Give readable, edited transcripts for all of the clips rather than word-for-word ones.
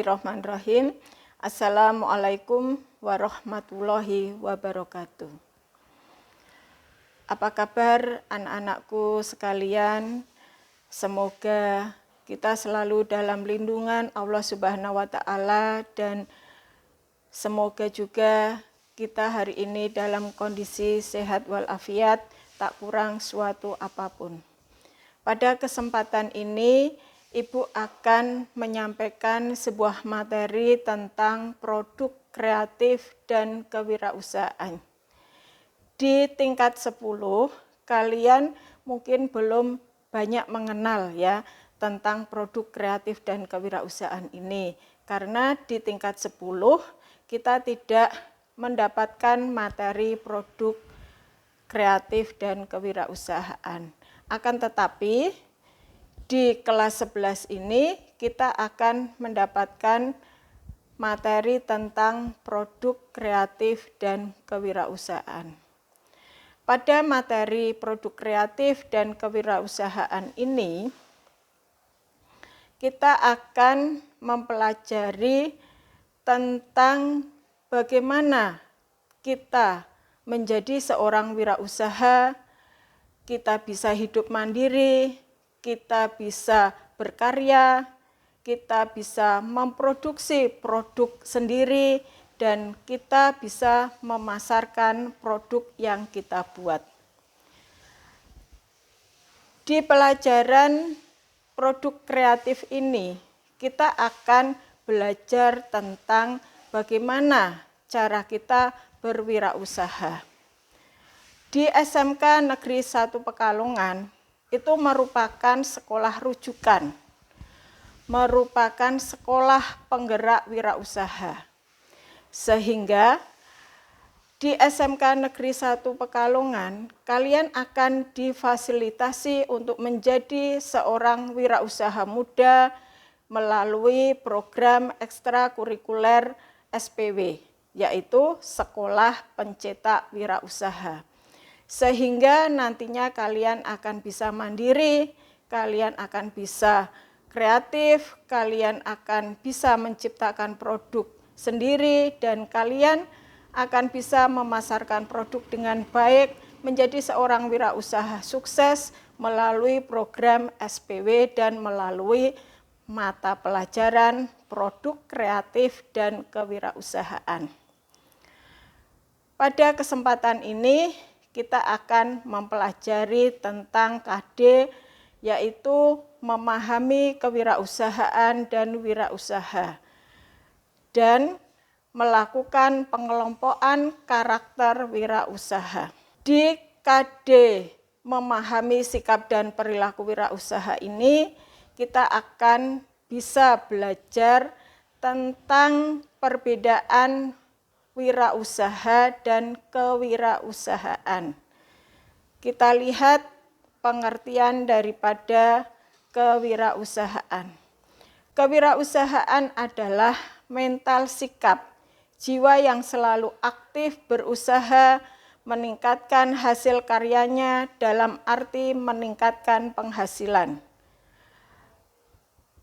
Bismillahirrahmanirrahim. Assalamualaikum warahmatullahi wabarakatuh. Apa kabar anak-anakku sekalian? Semoga kita selalu dalam lindungan Allah Subhanahu wa Ta'ala, dan semoga juga kita hari ini dalam kondisi sehat walafiat, tak kurang suatu apapun. Pada kesempatan ini, Ibu akan menyampaikan sebuah materi tentang produk kreatif dan kewirausahaan. Di tingkat 10, kalian mungkin belum banyak mengenal ya tentang produk kreatif dan kewirausahaan ini. Karena di tingkat 10, kita tidak mendapatkan materi produk kreatif dan kewirausahaan. Akan tetapi, di kelas 11 ini kita akan mendapatkan materi tentang produk kreatif dan kewirausahaan. Pada materi produk kreatif dan kewirausahaan ini, kita akan mempelajari tentang bagaimana kita menjadi seorang wirausaha, kita bisa hidup mandiri, kita bisa berkarya, kita bisa memproduksi produk sendiri, dan kita bisa memasarkan produk yang kita buat. Di pelajaran produk kreatif ini, kita akan belajar tentang bagaimana cara kita berwirausaha. Di SMK Negeri 1 Pekalongan, itu merupakan sekolah rujukan, merupakan sekolah penggerak wirausaha. Sehingga di SMK Negeri 1 Pekalongan, kalian akan difasilitasi untuk menjadi seorang wirausaha muda melalui program ekstrakurikuler SPW, yaitu Sekolah Pencetak Wirausaha. Sehingga nantinya kalian akan bisa mandiri, kalian akan bisa kreatif, kalian akan bisa menciptakan produk sendiri, dan kalian akan bisa memasarkan produk dengan baik, menjadi seorang wirausaha sukses melalui program SPW dan melalui mata pelajaran produk kreatif dan kewirausahaan. Pada kesempatan ini, kita akan mempelajari tentang KD, yaitu memahami kewirausahaan dan wirausaha, dan melakukan pengelompokan karakter wirausaha. Di KD memahami sikap dan perilaku wirausaha ini, kita akan bisa belajar tentang perbedaan wirausaha dan kewirausahaan. Kita lihat pengertian daripada kewirausahaan. Kewirausahaan adalah mental sikap, jiwa yang selalu aktif berusaha meningkatkan hasil karyanya dalam arti meningkatkan penghasilan.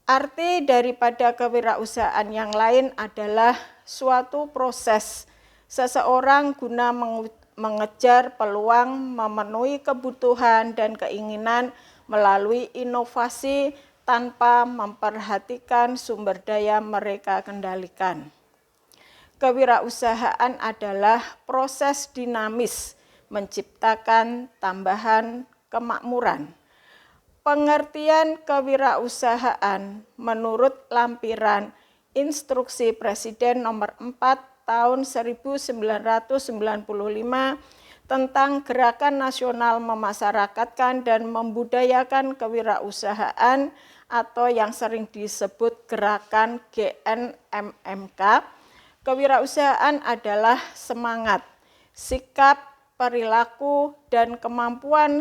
Arti daripada kewirausahaan yang lain adalah suatu proses seseorang guna mengejar peluang, memenuhi kebutuhan dan keinginan melalui inovasi tanpa memperhatikan sumber daya mereka kendalikan. Kewirausahaan adalah proses dinamis menciptakan tambahan kemakmuran. Pengertian kewirausahaan menurut lampiran Instruksi Presiden nomor 4 tahun 1995 tentang Gerakan Nasional Memasyarakatkan dan Membudayakan Kewirausahaan atau yang sering disebut Gerakan GNMMK. Kewirausahaan adalah semangat, sikap, perilaku, dan kemampuan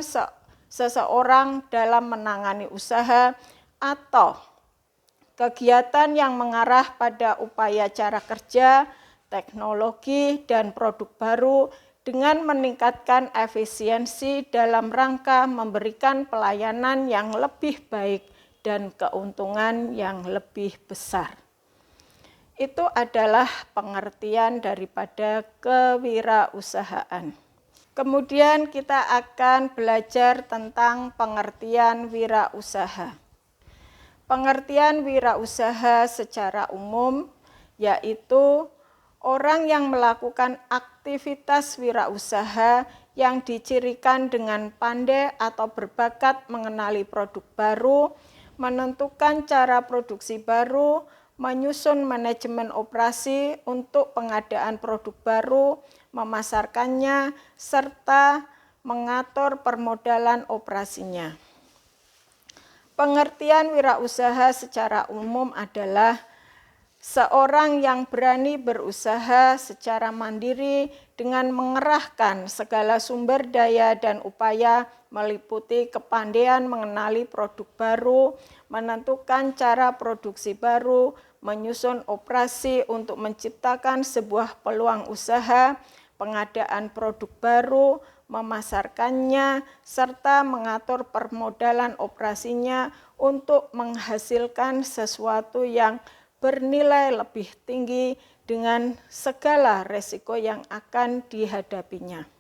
seseorang dalam menangani usaha atau kegiatan yang mengarah pada upaya cara kerja, teknologi, dan produk baru dengan meningkatkan efisiensi dalam rangka memberikan pelayanan yang lebih baik dan keuntungan yang lebih besar. Itu adalah pengertian daripada kewirausahaan. Kemudian kita akan belajar tentang pengertian wirausaha. Pengertian wirausaha secara umum yaitu orang yang melakukan aktivitas wirausaha yang dicirikan dengan pandai atau berbakat mengenali produk baru, menentukan cara produksi baru, menyusun manajemen operasi untuk pengadaan produk baru, memasarkannya, serta mengatur permodalan operasinya. Pengertian wirausaha secara umum adalah seorang yang berani berusaha secara mandiri dengan mengerahkan segala sumber daya dan upaya meliputi kepandaian mengenali produk baru, menentukan cara produksi baru, menyusun operasi untuk menciptakan sebuah peluang usaha, pengadaan produk baru, memasarkannya, serta mengatur permodalan operasinya untuk menghasilkan sesuatu yang bernilai lebih tinggi dengan segala resiko yang akan dihadapinya.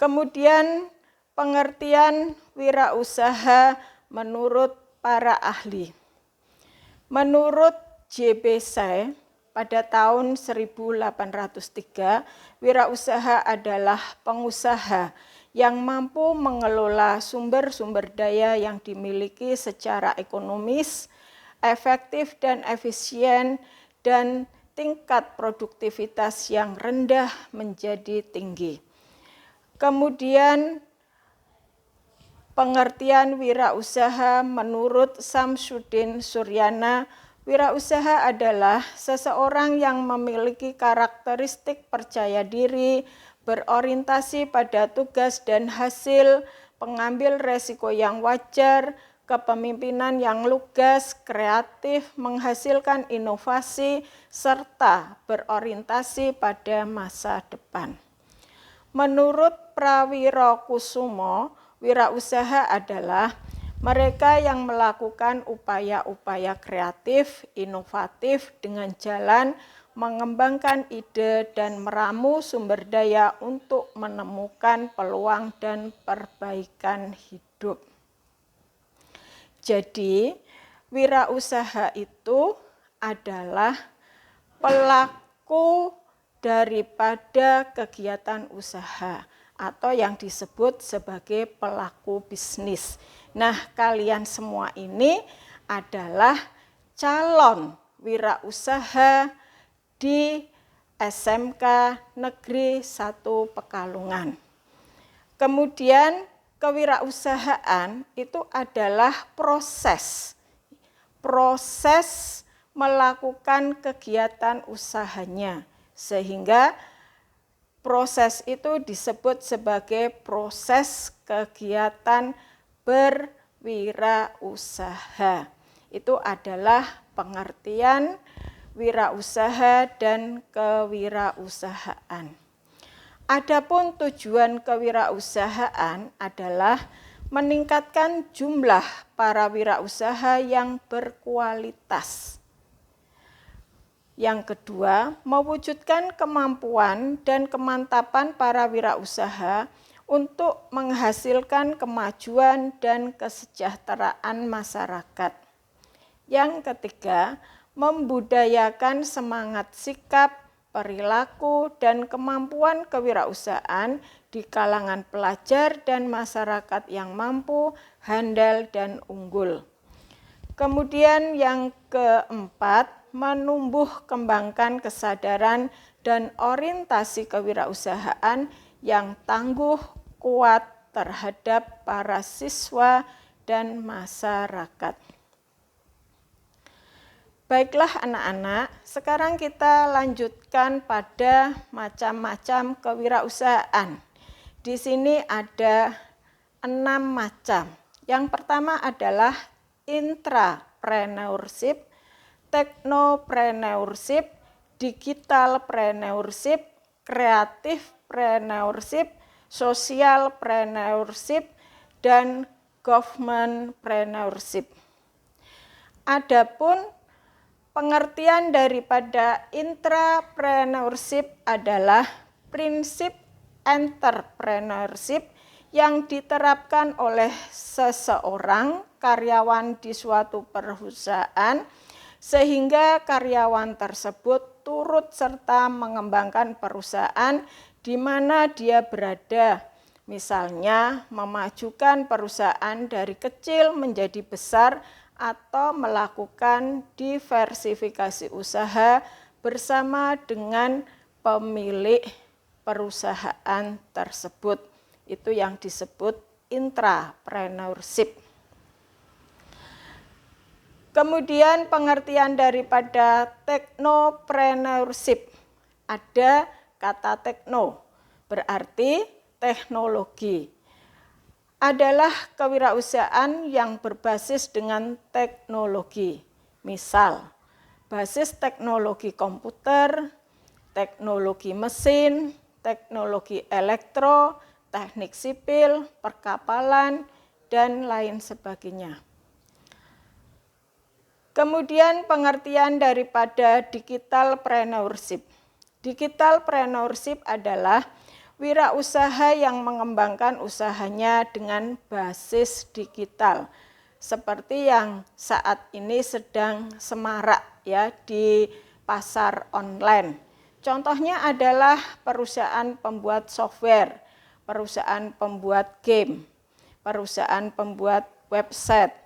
Kemudian pengertian wirausaha menurut para ahli. Menurut J.B. Say, pada tahun 1803, wirausaha adalah pengusaha yang mampu mengelola sumber-sumber daya yang dimiliki secara ekonomis, efektif dan efisien, dan tingkat produktivitas yang rendah menjadi tinggi. Kemudian pengertian wirausaha menurut Samsudin Suryana, wirausaha adalah seseorang yang memiliki karakteristik percaya diri, berorientasi pada tugas dan hasil, pengambil resiko yang wajar, kepemimpinan yang lugas, kreatif, menghasilkan inovasi, serta berorientasi pada masa depan. Menurut Prawirakusumo, wirausaha adalah mereka yang melakukan upaya-upaya kreatif, inovatif dengan jalan mengembangkan ide dan meramu sumber daya untuk menemukan peluang dan perbaikan hidup. Jadi, wirausaha itu adalah pelaku daripada kegiatan usaha atau yang disebut sebagai pelaku bisnis. Nah, kalian semua ini adalah calon wirausaha di SMK Negeri 1 Pekalongan. Kemudian kewirausahaan itu adalah proses melakukan kegiatan usahanya, sehingga proses itu disebut sebagai proses kegiatan berwirausaha. Itu adalah pengertian wirausaha dan kewirausahaan. Adapun tujuan kewirausahaan adalah meningkatkan jumlah para wirausaha yang berkualitas. Yang kedua, mewujudkan kemampuan dan kemantapan para wirausaha untuk menghasilkan kemajuan dan kesejahteraan masyarakat. Yang ketiga, membudayakan semangat sikap, perilaku, dan kemampuan kewirausahaan di kalangan pelajar dan masyarakat yang mampu, handal, dan unggul. Kemudian yang keempat, menumbuh kembangkan kesadaran dan orientasi kewirausahaan yang tangguh, kuat terhadap para siswa dan masyarakat. Baiklah anak-anak, sekarang kita lanjutkan pada macam-macam kewirausahaan. Di sini ada 6 macam. Yang pertama adalah intrapreneurship, technopreneurship, digitalpreneurship, creativepreneurship, socialpreneurship, dan governmentpreneurship. Adapun pengertian daripada intrapreneurship adalah prinsip entrepreneurship yang diterapkan oleh seseorang karyawan di suatu perusahaan sehingga karyawan tersebut turut serta mengembangkan perusahaan di mana dia berada. Misalnya memajukan perusahaan dari kecil menjadi besar atau melakukan diversifikasi usaha bersama dengan pemilik perusahaan tersebut. Itu yang disebut intrapreneurship. Kemudian pengertian daripada teknopreneurship. Ada kata tekno, berarti teknologi. Adalah kewirausahaan yang berbasis dengan teknologi. Misal, basis teknologi komputer, teknologi mesin, teknologi elektro, teknik sipil, perkapalan, dan lain sebagainya. Kemudian pengertian daripada digitalpreneurship. Digitalpreneurship adalah wirausaha yang mengembangkan usahanya dengan basis digital. Seperti yang saat ini sedang semarak ya di pasar online. Contohnya adalah perusahaan pembuat software, perusahaan pembuat game, perusahaan pembuat website,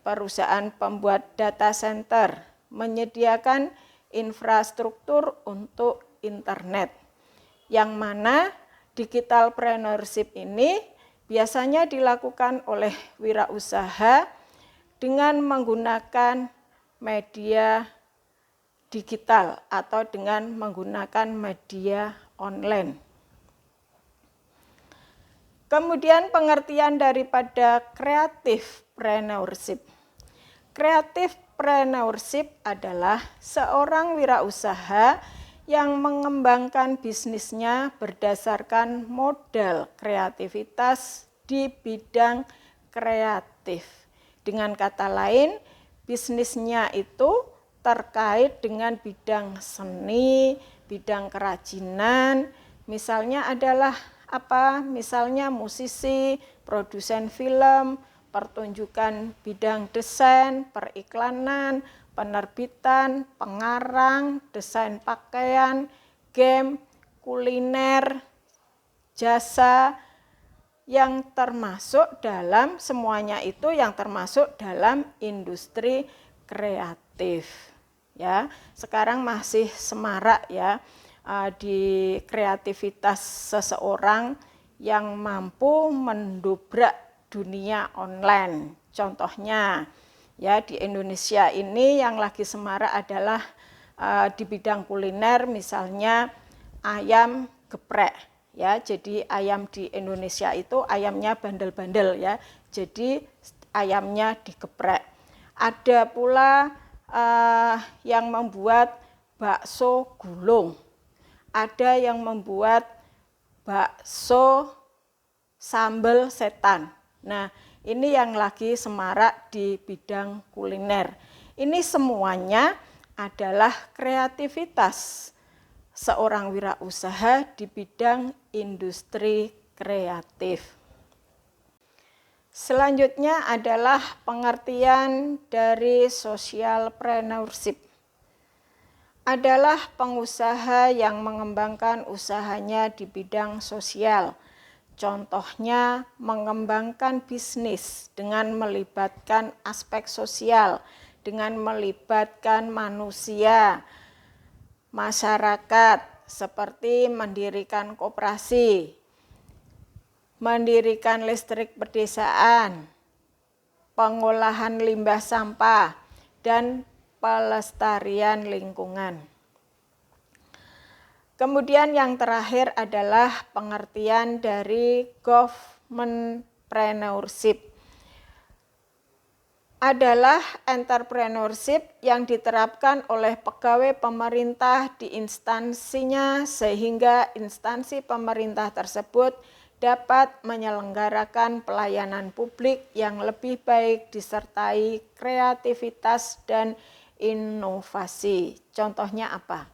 perusahaan pembuat data center, menyediakan infrastruktur untuk internet. Yang mana digitalpreneurship ini biasanya dilakukan oleh wirausaha dengan menggunakan media digital atau dengan menggunakan media online. Kemudian pengertian daripada creativepreneurship. Creativepreneurship adalah seorang wirausaha yang mengembangkan bisnisnya berdasarkan modal kreativitas di bidang kreatif. Dengan kata lain, bisnisnya itu terkait dengan bidang seni, bidang kerajinan, misalnya adalah apa? Misalnya musisi, produsen film, pertunjukan bidang desain, periklanan, penerbitan, pengarang, desain pakaian, game, kuliner, jasa, yang termasuk dalam semuanya itu yang termasuk dalam industri kreatif. Ya, sekarang masih semarak ya di kreativitas seseorang yang mampu mendobrak dunia online. Contohnya ya di Indonesia ini yang lagi semarak adalah di bidang kuliner, misalnya ayam geprek ya. Jadi ayam di Indonesia itu ayamnya bandel-bandel ya. Jadi ayamnya digeprek. Ada pula yang membuat bakso gulung. Ada yang membuat bakso sambal setan. Nah, ini yang lagi semarak di bidang kuliner. Ini semuanya adalah kreativitas seorang wirausaha di bidang industri kreatif. Selanjutnya adalah pengertian dari socialpreneurship. Adalah pengusaha yang mengembangkan usahanya di bidang sosial. Contohnya mengembangkan bisnis dengan melibatkan aspek sosial, dengan melibatkan manusia, masyarakat, seperti mendirikan koperasi, mendirikan listrik pedesaan, pengolahan limbah sampah, dan pelestarian lingkungan. Kemudian yang terakhir adalah pengertian dari governmentpreneurship. Adalah entrepreneurship yang diterapkan oleh pegawai pemerintah di instansinya sehingga instansi pemerintah tersebut dapat menyelenggarakan pelayanan publik yang lebih baik disertai kreativitas dan inovasi. Contohnya apa?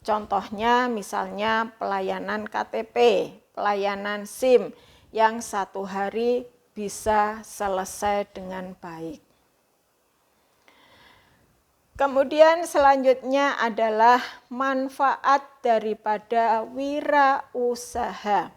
Contohnya misalnya pelayanan KTP, pelayanan SIM yang 1 hari bisa selesai dengan baik. Kemudian selanjutnya adalah manfaat daripada wirausaha.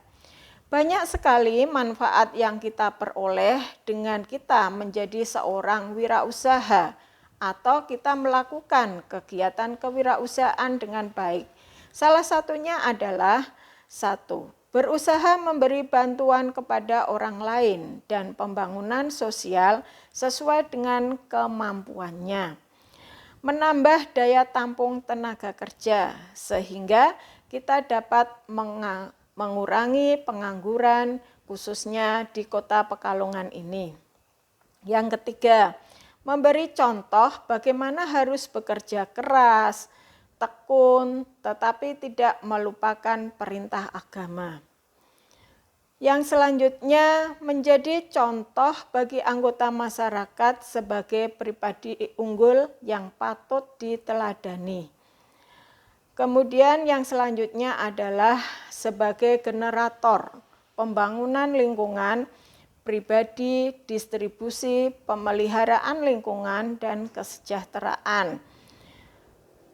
Banyak sekali manfaat yang kita peroleh dengan kita menjadi seorang wirausaha atau kita melakukan kegiatan kewirausahaan dengan baik. Salah satunya adalah 1. Berusaha memberi bantuan kepada orang lain dan pembangunan sosial sesuai dengan kemampuannya. Menambah daya tampung tenaga kerja sehingga kita dapat mengurangi pengangguran khususnya di Kota Pekalongan ini. Yang ketiga, memberi contoh bagaimana harus bekerja keras, tekun, tetapi tidak melupakan perintah agama. Yang selanjutnya menjadi contoh bagi anggota masyarakat sebagai pribadi unggul yang patut diteladani. Kemudian yang selanjutnya adalah sebagai generator pembangunan lingkungan, pribadi, distribusi, pemeliharaan lingkungan, dan kesejahteraan.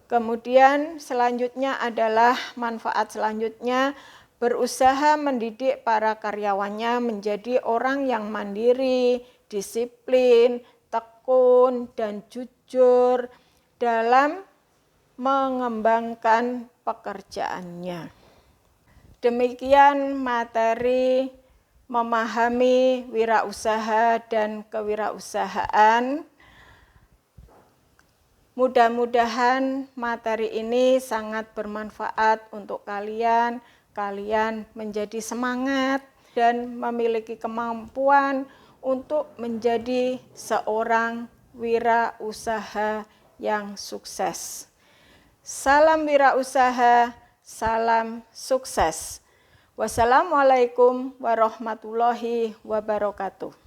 Kemudian selanjutnya adalah manfaat selanjutnya berusaha mendidik para karyawannya menjadi orang yang mandiri, disiplin, tekun, dan jujur dalam mengembangkan pekerjaannya. Demikian materi memahami wirausaha dan kewirausahaan. Mudah-mudahan materi ini sangat bermanfaat untuk kalian. Kalian menjadi semangat dan memiliki kemampuan untuk menjadi seorang wirausaha yang sukses. Salam wirausaha, salam sukses. Wassalamualaikum warahmatullahi wabarakatuh.